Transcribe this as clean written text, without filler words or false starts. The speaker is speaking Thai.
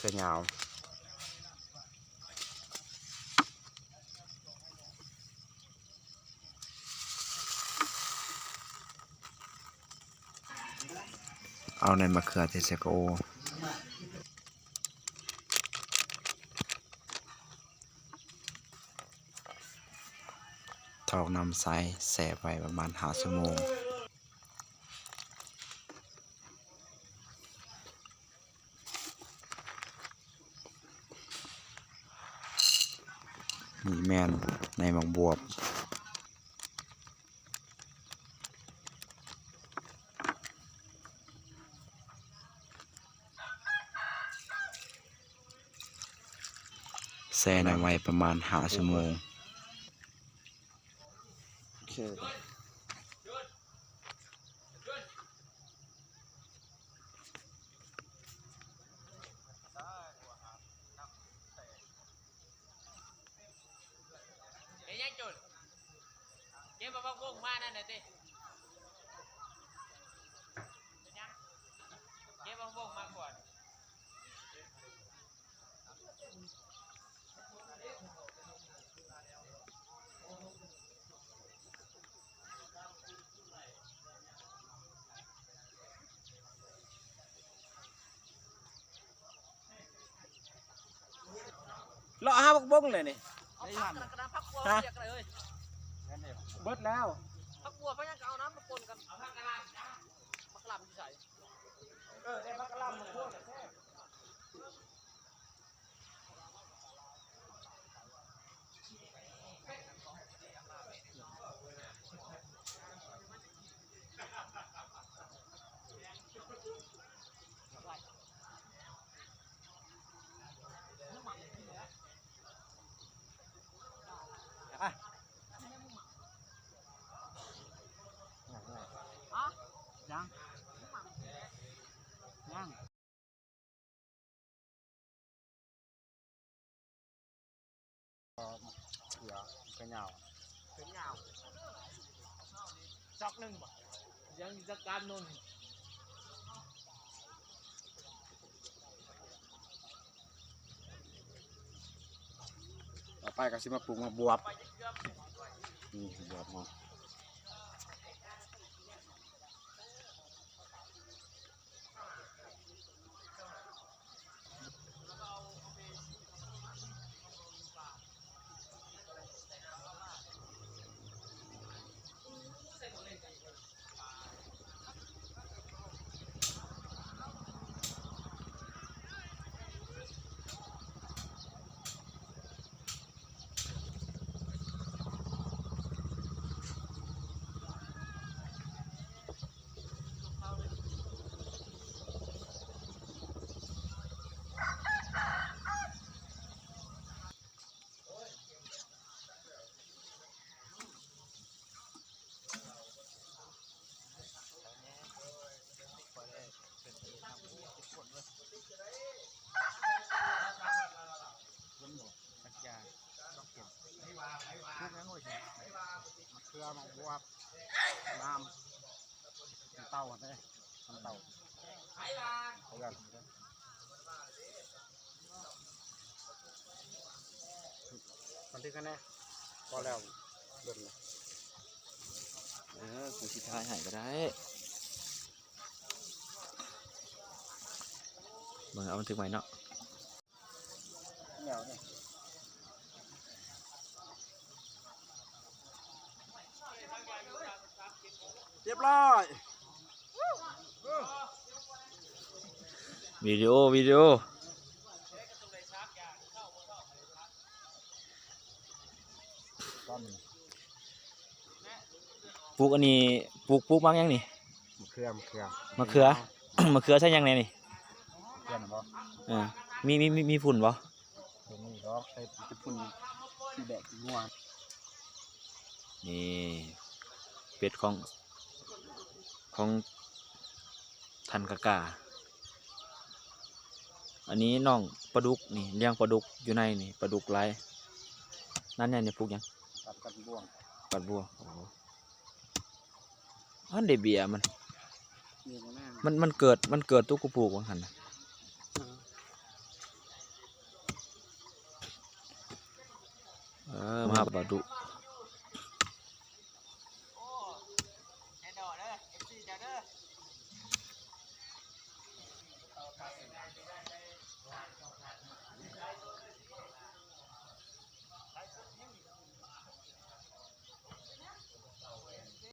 ขือยาวเอาในมะเขือเทศโกทอกน้ำใสแสบไว้ประมาณ5 ชั่วโมงนี่แมนในหมักบวบแช่ในไว้ประมาณ5 ชั่วโมงเก็บมาพวกมานั่นน่ะสิเก็บมาพวกมาก่อนเลาะห้าบักบงเลยนี่ฮะเบิดแล้ว พักบัวพยังเอาน้ำมาปนกันพักกระลำพักกระลำที่ใส่ ได้พักกะลำมาพวกแท้ยังยังเดี๋ยวกระเหงา ถึงยาวจอกหนึ่งบ่ยังจะการนุ่น ต่อไปก็สิมาปลูกมาบวบนี่บวบมาเครือมาบวบน้ำเต่าเนี่ยเต่าเอาแบบมันที่กันแน่พอแล้วเดินเลยกูสิทายหายก็ได้เบิ่งเอามันถึงไหมเนาะเหนียวเนี่ยเรียบร้อยวิดีโอปลูกอันนี้ปลูกบ้างยังนี่มะเขือ มะเขือ มะเขือใช่ยังไงนี่เขือบ่มีฝุ่นบ่ตรงนี้ก็ใช้ฝุ่นที่แดกงัวนี่เป็ดของทันกากาอันนี้น้องปลาดุกนี่เลี้ยงปลาดุกอยู่ในนี่ปลาดุกลายนั่นเนี่ยนี่ปลูกยังปัดบ่วงโอ้อันเดเบียมันเกิดตุกปลูกว่าหัน มาปลาดุก